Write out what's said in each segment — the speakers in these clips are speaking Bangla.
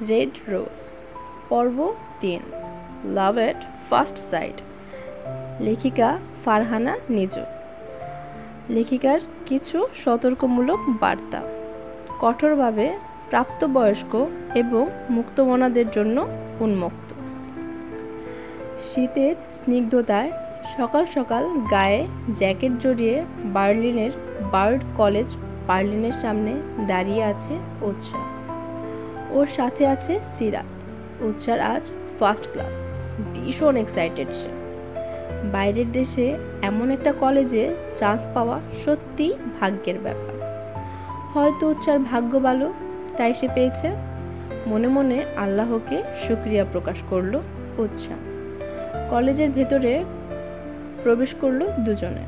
রেড রোজ পর্ব ৩ লাভ এট ফার্স্ট সাইট। লেখিকা ফারহানা নিজু। লেখিকার কিছু সতর্কমূলক বার্তা কঠোরভাবে প্রাপ্তবয়স্ক এবং মুক্তমনাদের জন্য উন্মুক্ত। শীতের স্নিগ্ধতায় সকাল সকাল গায়ে জ্যাকেট জড়িয়ে বার্লিনের বার্ড কলেজ বার্লিনের সামনে দাঁড়িয়ে আছে উৎসা। ওর সাথে আছে সিরাত। উৎসার আজ ফার্স্ট ক্লাস, ভীষণ এক্সাইটেড সে। বাইরের দেশে এমন একটা কলেজে চান্স পাওয়া সত্যিই ভাগ্যের ব্যাপার। হয়তো উৎসার ভাগ্য ভালো, তাই সে পেয়েছে। মনে মনে আল্লাহকে শুকরিয়া প্রকাশ করলো উৎসা। কলেজের ভেতরে প্রবেশ করলো দুজনে।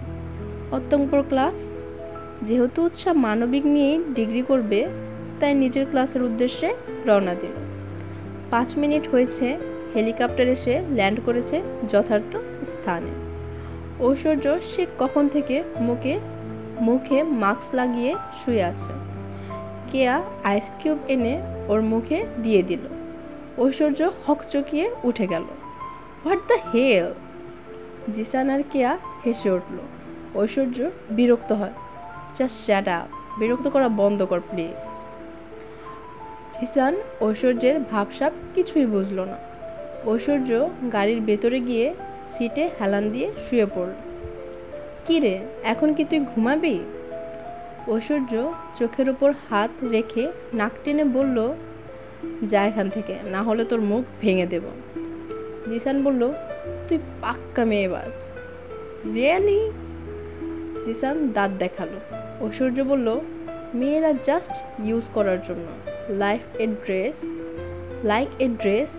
অত্যঙ্কর ক্লাস। যেহেতু উৎসা মানবিক নিয়েই ডিগ্রি করবে, তাই নিজের ক্লাসের উদ্দেশ্যে রওনা দিল। 5 মিনিট হয়েছে, হেলিকপ্টার এসে ল্যান্ড করেছে যথার্থ স্থানে। ঐশ্বর্য সে কখন থেকে মুখে মাস্ক লাগিয়ে শুয়ে আছে। কেয়া আইস কিউব এনে ওর মুখে দিয়ে দিল। ঐশ্বর্য হকচকিয়ে উঠে গেল। What the hell! জিসান আর কেয়া হেসে উঠল। ঐশ্বর্য বিরক্ত হয়। জাস্ট শ্যাট আপ, বিরক্ত করা বন্ধ কর প্লিজ। জিসান ঐশ্বর্যের ভাবসাব কিছুই বুঝল না। ঐশ্বর্য গাড়ির ভেতরে গিয়ে সিটে হেলান দিয়ে শুয়ে পড়ল। কি রে, এখন কি তুই ঘুমাবি? ঐশ্বর্য চোখের উপর হাত রেখে নাক টেনে বলল, যা এখান থেকে, না হলে তোর মুখ ভেঙে দেব। জিসান বলল, তুই পাক্কা মেয়েবাজ। রিয়েলি? জিসান দাঁত দেখালো। ঐশ্বর্য বলল, মেয়েরা জাস্ট ইউজ করার জন্য, like a dress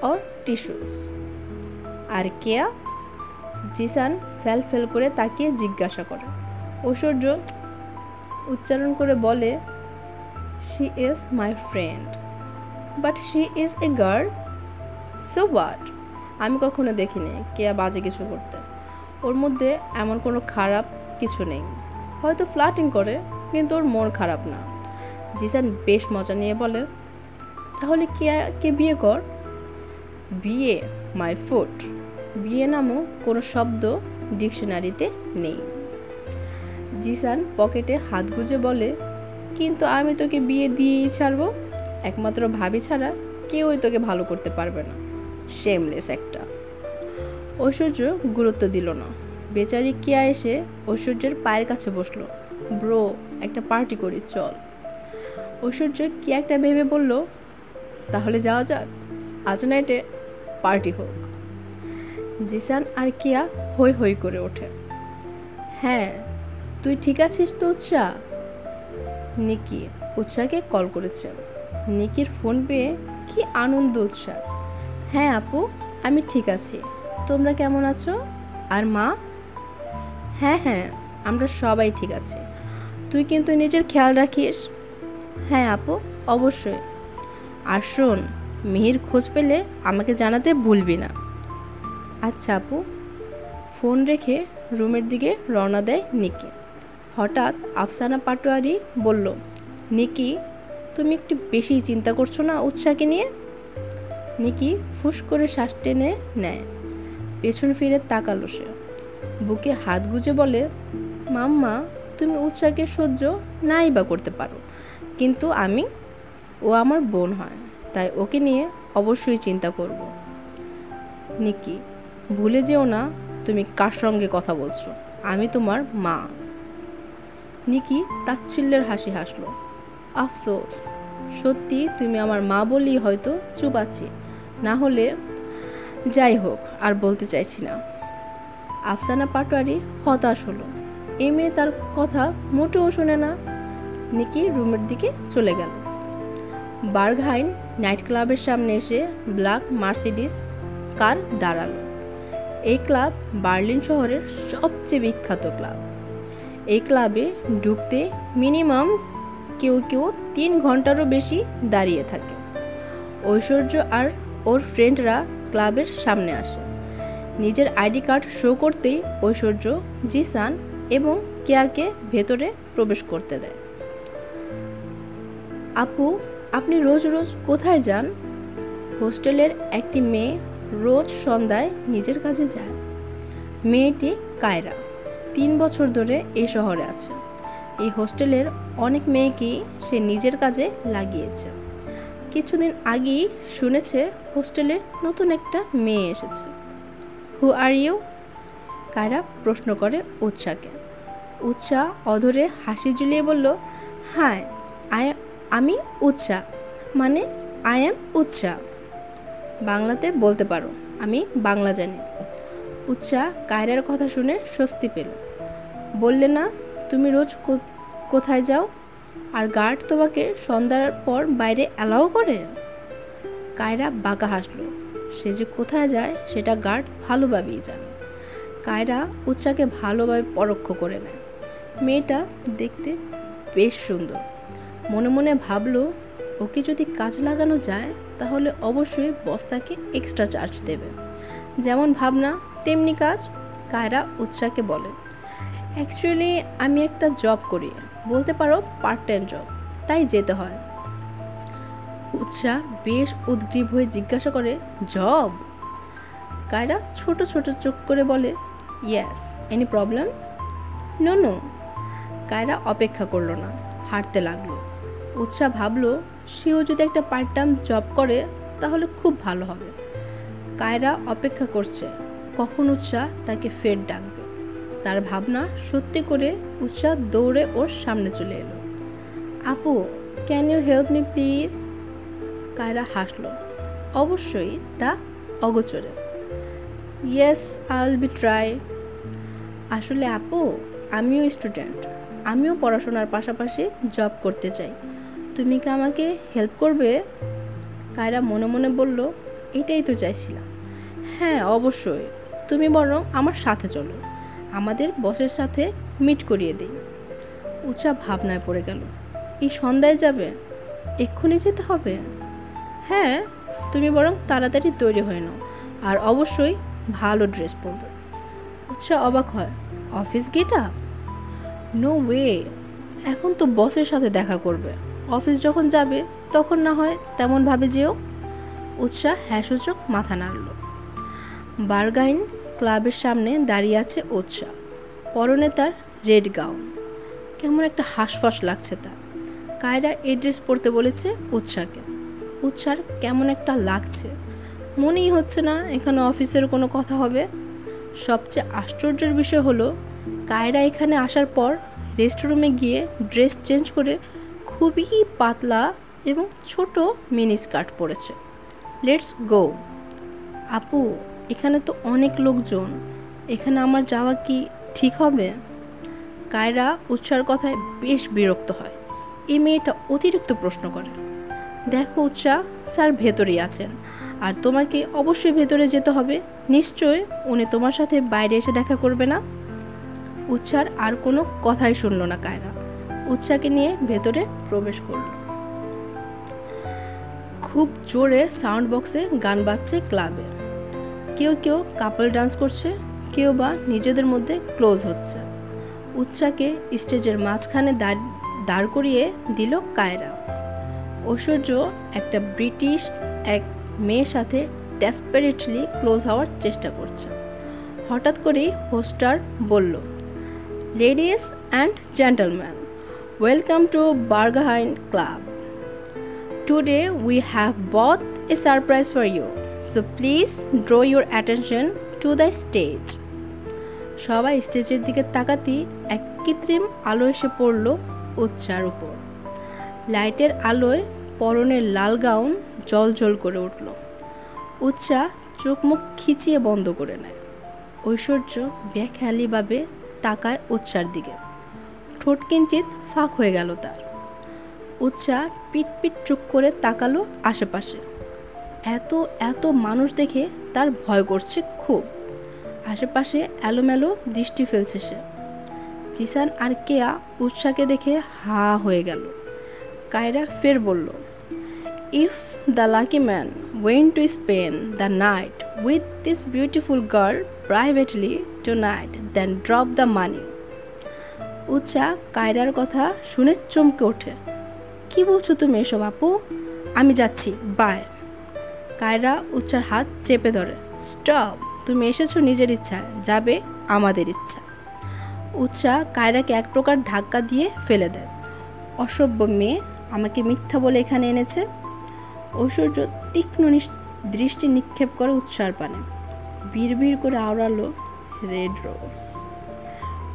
or tissues. আর কেয়া? জিসান ফেল করে তাকিয়ে জিজ্ঞাসা করে। ঐশ্বর্য উচ্চারণ করে বলে, she is my friend, but she is a girl. So what? আমি কখনো দেখিনি কেয়া বাজে কিছু করতে। ওর মধ্যে এমন কোনো খারাপ কিছু নেই। হয়তো ফ্লার্টিং করে, কিন্তু ওর মন খারাপ না। জিসান বেশ মজা নিয়ে বলে, তাহলে কেয়াকে বিয়ে কর। বিয়ে? My foot! বিয়ে নামও কোনো শব্দ ডিকশনারিতে নেই। জিসান পকেটে হাত গুজে বলে, কিন্তু আমি তোকে বিয়ে দিয়েই ছাড়বো। একমাত্র ভাবি ছাড়া কেউই তোকে ভালো করতে পারবে না। শেমলেস একটা। ঐশ্বর্য গুরুত্ব দিল না। বেচারি কেয়া এসে ঐশ্বর্যের পায়ের কাছে বসলো। ব্রো, একটা পার্টি করি, চল। ঐশ্বর্য কি একটা ভেবে বলল, তাহলে যাওয়া যাক, আজ নাইটে পার্টি হোক। জিসান আর কেয়া হই হই করে ওঠে। হ্যাঁ, তুই ঠিক আছিস তো উৎসা? নিকি উৎসাকে কল করেছে। নিকির ফোন পেয়ে কি আনন্দ উৎসার। হ্যাঁ আপু, আমি ঠিক আছি। তোমরা কেমন আছো? আর মা? হ্যাঁ, আমরা সবাই ঠিক আছি। তুই কিন্তু নিজের খেয়াল রাখিস। হ্যাঁ আপু, অবশ্যই। আর শোন, মিহির খোঁজ পেলে আমাকে জানাতে ভুলবি না। আচ্ছা আপু। ফোন রেখে রুমের দিকে রওনা দেয় নিকি। হঠাৎ আফসানা পাটোয়ারি বলল, নিকি, তুমি একটু বেশি চিন্তা করছো না উৎসাকে নিয়ে? নিকি ফুস করে শ্বাস টেনে নেয়। পেছন ফিরে তাকালো সে। বুকে হাত গুজে বলে, মাম্মা, তুমি উৎসাকে সহ্য নাই বা করতে পারো, কিন্তু ও আমার বোন হয়, তাই ওকে নিয়ে অবশ্যই চিন্তা করব। নিকি, ভুলে যেও না তুমি কার সঙ্গে কথা বলছো। আমি তোমার মা। নিকি তাচ্ছিল্যের হাসি হাসলো। আফসোস, সত্যি তুমি আমার মা বলেই হয়তো চুপ আছি, না হলে। যাই হোক, আর বলতে চাইছি না। আফসানা পাটোয়ারি হতাশ হলো। এই মেয়ে তার কথা মোটেও শোনে না। নিকি রুমের দিকে চলে গেল। বার্গহাইন নাইট ক্লাবের সামনে এসে ব্ল্যাক মার্সিডিজ কার দাঁড়ালো। এই ক্লাব বার্লিন শহরের সবচেয়ে বিখ্যাত ক্লাব। এই ক্লাবে ঢুকতে মিনিমাম কেউ 3 ঘন্টারও বেশি দাঁড়িয়ে থাকে। ঐশ্বর্য আর ওর ফ্রেন্ডরা ক্লাবের সামনে আসে। নিজের আইডি কার্ড শো করতেই ঐশ্বর্য জিসান এবং কেয়াকে ভেতরে প্রবেশ করতে দেয়। আপু, আপনি রোজ রোজ কোথায় যান? হোস্টেলের একটি মেয়ে রোজ সন্ধ্যায় নিজের কাজে যায়। মেয়েটি কায়রা, 3 বছর ধরে এই শহরে আছে। এই হোস্টেলের অনেক মেয়েকেই সে নিজের কাজে লাগিয়েছে। কিছুদিন আগেই শুনেছে হোস্টেলে নতুন একটা মেয়ে এসেছে। হু আর ইউ? কায়রা প্রশ্ন করে উৎসাকে। উৎসা অধরে হাসি ঝুলিয়ে বলল, হাই, আমি উৎসা, মানে আই এম উৎসা। বাংলাতে বলতে পারো, আমি বাংলা জানি। উৎসা কায়রার কথা শুনে স্বস্তি পেল। বললে না তুমি রোজ কোথায় যাও, আর গার্ড তোমাকে সন্ধ্যার পর বাইরে অ্যালাউ করে? কায়রা বাঁকা হাসলো। সে যে কোথায় যায় সেটা গার্ড ভালোভাবেই জানে। কায়রা উৎসাকে ভালোভাবে পরোক্ষ করে নেয়। মেয়েটা দেখতে বেশ সুন্দর। মনে মনে ভাবলো, ওকে যদি কাজ লাগানো যায় তাহলে অবশ্যই বস তাকে এক্সট্রা চার্জ দেবে। যেমন ভাবনা তেমনি কাজ। কায়রা উৎসাকে বলে, অ্যাকচুয়ালি আমি একটা জব করি, বলতে পারো পার্ট টাইম জব, তাই যেতে হয়। উৎসা বেশ উদ্গ্রীব হয়ে জিজ্ঞাসা করে, জব? কায়রা ছোট ছোট চোখ করে বলে, yes, any problem? No no. Kiara অপেক্ষা করলো না, হাঁটতে লাগলো। উৎসা ভাবলো, সেও যদি একটা পার্ট টাইম জব করে তাহলে খুব ভালো হবে। কায়রা অপেক্ষা করছে কখন উৎসা তাকে ফের ডাকবে। তার ভাবনা সত্যি করে উৎসা দৌড়ে ওর সামনে চলে এলো। আপু, can you help me please? Kaira হাসলো, অবশ্যই, তা অগোচরে। Yes, I will be try. আসলে আপু, আমিও স্টুডেন্ট, আমিও পড়াশোনার পাশাপাশি জব করতে চাই, তুমি কি আমাকে হেল্প করবে? কায়রা মনে মনে বলল, এটাই তো চাইছিলাম। হ্যাঁ অবশ্যই, তুমি বরং আমার সাথে চলো, আমাদের বসের সাথে মিট করিয়ে দিই। উৎসা ভাবনায় পড়ে গেল। এই সন্ধ্যায় যাবে? এক্ষুনি যেতে হবে? হ্যাঁ, তুমি বরং তাড়াতাড়ি তৈরি হয়ে নাও, আর অবশ্যই ভালো ড্রেস পরবে। উৎসা অবাক হয়, office get up? No way, এখন তো বসের সাথে দেখা করবে, অফিস যখন যাবে তখন না হয় তেমনভাবে যেও। উৎসা হ্যাঁসূচক মাথা নাড়ল। বার্গাইন ক্লাবের সামনে দাঁড়িয়ে আছে উৎসা। পরনে তার রেড গাউন, কেমন একটা হাঁসফাঁস লাগছে তার। কায়রা এই ড্রেস পরতে বলেছে উৎসাকে। উৎসার কেমন একটা লাগছে, মনেই হচ্ছে না এখানে অফিসের কোনো কথা হবে। সবচেয়ে আশ্চর্যের বিষয় হলো, কায়রা এখানে আসার পর রেস্টরুমে গিয়ে ড্রেস চেঞ্জ করে খুবই পাতলা এবং ছোট মিনি স্কার্ট পরেছে। Let's go. আপু, এখানে তো অনেক লোকজন, এখানে আমার যাওয়া কি ঠিক হবে? কায়রা উৎসার কথায় বেশ বিরক্ত হয়। এই মেয়েটা অতিরিক্ত প্রশ্ন করে। দেখো উৎসা, স্যার ভেতরেই আছেন, আর তোমাকে অবশ্যই ভেতরে যেতে হবে। নিশ্চয় উনি তোমার সাথে বাইরে এসে দেখা করবে না। উৎসার আর কোনো কথাই শুনল না কায়রা। উৎসাকে নিয়ে ভেতরে প্রবেশ করল। খুব জোরে সাউন্ড বক্সে গান বাজছে ক্লাবে। কেউ কেউ কাপল ডান্স করছে, কেউ বা নিজেদের মধ্যে ক্লোজ হচ্ছে। উৎসাকে স্টেজের মাঝখানে দাঁড় করিয়ে দিল কায়রা। ঐশ্বর্য একটা ব্রিটিশ এক মেয়ের সাথে ডেসপারেটলি ক্লোজ হওয়ার চেষ্টা করছে। হঠাৎ করেই হোস্টার বলল, ladies and gentleman, welcome to Berghain club. Today we have bought a surprise for you, so please draw your attention to the stage. সবাই স্টেজের দিকে তাকাতেই এক কৃত্রিম আলো এসে পড়ল উৎসার উপর। লাইটের আলোয় পরনের লাল গাউন জ্বলজ্বল করে উঠল। উৎসা চোখ মুখ খিচিয়ে বন্ধ করে নেয়। ঐশ্বর্য বেখেয়ালিভাবে তাকায় উৎসার দিকে। ঠোঁট কিঞ্চিত ফাঁক হয়ে গেল তার। উৎসা পিট চুপ করে তাকালো আশেপাশে। এত এত মানুষ দেখে তার ভয় করছে খুব। আশেপাশে এলোমেলো দৃষ্টি ফেলছে সে। জিসান আর কেয়া উৎসাকে দেখে হা হয়ে গেল। কায়রা ফের বলল, if the lucky man want to spend the night with this beautiful girl privately tonight then drop the money. Utsa কায়রার কথা শুনে চমকে ওঠে। কি বলছো তুমি এসব আপু? আমি যাচ্ছি, বাই। কায়রা উৎসার হাত চেপে ধরে। স্টপ, তুমি এসেছো নিজের ইচ্ছা, যাবে আমাদের ইচ্ছা। উৎসা কায়রাকে এক প্রকার ধাক্কা দিয়ে ফেলে দেয়। অসভ্য মেয়ে, আমাকে মিথ্যা বলে এখানে এনেছে। ঐশ্বর্য তীক্ষ্ণ দৃষ্টি নিক্ষেপ করে উৎসার পানে। বিড়বিড় করে আওড়ালো, রেড রোজ।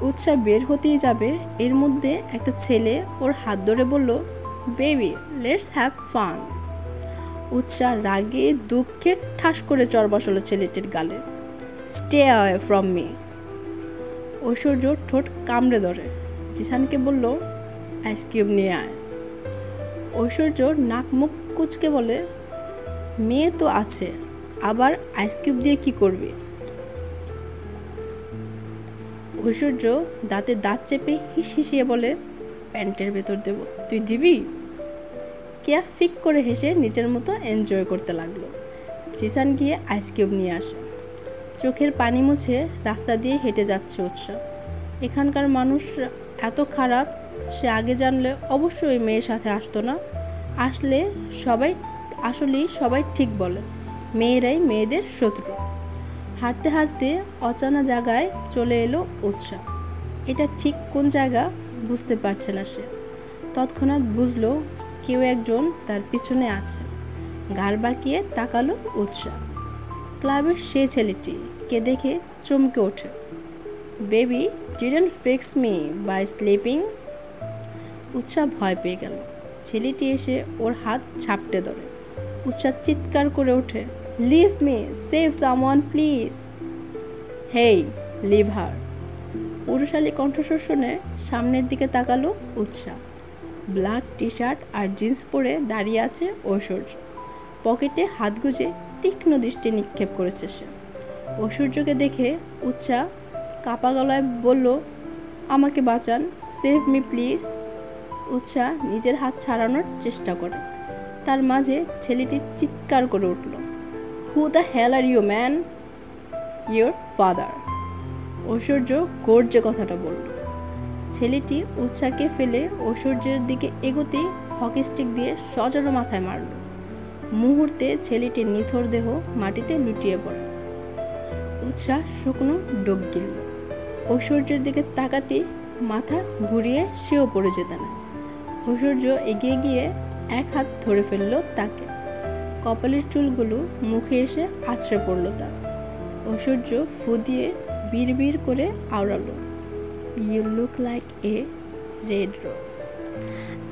উৎসা বের হতেই যাবে, এর মধ্যে একটা ছেলে ওর হাত ধরে বলল, বেবি, লেটস হ্যাভ ফান। উৎসা রাগে দুঃখে ঠাস করে চড় বসালো ছেলেটির গালে। Stay away from me. Aishwarya ঠোঁট কামড়ে ধরে। জিসানকে বলল, আইস কিউব নিয়ে আয়। ঐশ্বর্য নাক মুখ কুচকে বলে, মেয়ে তো আছে, আবার আইস কিউব দিয়ে কি করবি? ঐশ্বর্য দাঁতে দাঁত চেপে হিসিয়ে বলে, প্যান্টের ভেতর দেব, তুই দিবি? কেয়া ফিক করে হেসে নিজের মতো এনজয় করতে লাগলো। জিসান গিয়ে আইস কিউব নিয়ে আসে। চোখের পানি মুছে রাস্তা দিয়ে হেঁটে যাচ্ছে উৎসা। এখানকার মানুষ এত খারাপ, সে আগে জানলে অবশ্যই মেয়ের সাথে আসতো না। আসলেই সবাই ঠিক বলে, মেয়েরাই মেয়েদের শত্রু। হাঁটতে হাঁটতে অজানা জায়গায় চলে এলো উৎসা। এটা ঠিক কোন জায়গা বুঝতে পারছে না সে। তৎক্ষণাৎ বুঝলো কেউ একজন তার পিছনে আছে। ঘাড় বাঁকিয়ে তাকালো উৎসা। ক্লাবের সে ছেলেটি কে দেখে চমকে ওঠে। Baby, didn't fix me by sleeping. Utsa ভয় পেয়ে গেল। ছেলেটি এসে ওর হাত ঝাপটে ধরে। উৎসা চিৎকার করে ওঠে, leave me, save someone please. Hey, leave her. পুরুষালী কণ্ঠস্বর শুনে সামনের দিকে তাকালো উৎসা। ব্ল্যাক টি শার্ট আর জিন্স পরে দাঁড়িয়ে আছে ঐশ্বর্য। পকেটে হাত গুজে তীক্ষ্ণ দৃষ্টি নিক্ষেপ করেছে সে। ঐশ্বর্যকে দেখে উৎসা কাপা গলায় বলল, আমাকে বাঁচান, সেভ মি প্লিজ। উৎসা নিজের হাত ছাড়ানোর চেষ্টা করে। তার মাঝে ছেলেটি চিৎকার করে উঠল, who the hell are you man? Your father. ঐশ্বর্য গর্জে কথাটা বলল। ছেলেটি উৎসাকে ফেলে ঐশ্বর্যের দিকে এগোতেই হকি স্টিক দিয়ে সজোরে মাথায় মারল। মুহূর্তে ছেলেটির নিথর দেহ মাটিতে লুটিয়ে পড়ে। উৎসা শুকনো ডোক গিলল। ঐশ্বর্যের দিকে তাকাতেই মাথা ঘুরিয়ে সেও পড়ে যেতে না। ঐশ্বর্য এগিয়ে গিয়ে এক হাত ধরে ফেলল তাকে। কপালের চুলগুলো মুখে এসে আছড়ে পড়ল তার। ঐশ্বর্য ফু দিয়ে বিড়বিড় করে আওড়ালো, you look like a red rose.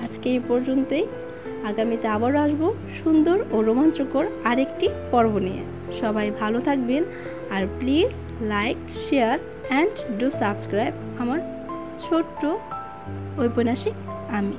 আজকে এই পর্যন্তই। আগামীতে আবারও আসবো সুন্দর ও রোমাঞ্চকর আরেকটি পর্ব নিয়ে। সবাই ভালো থাকবেন, আর please like, share and do subscribe আমার ছোট্ট ঔপন্যাসিক আমি।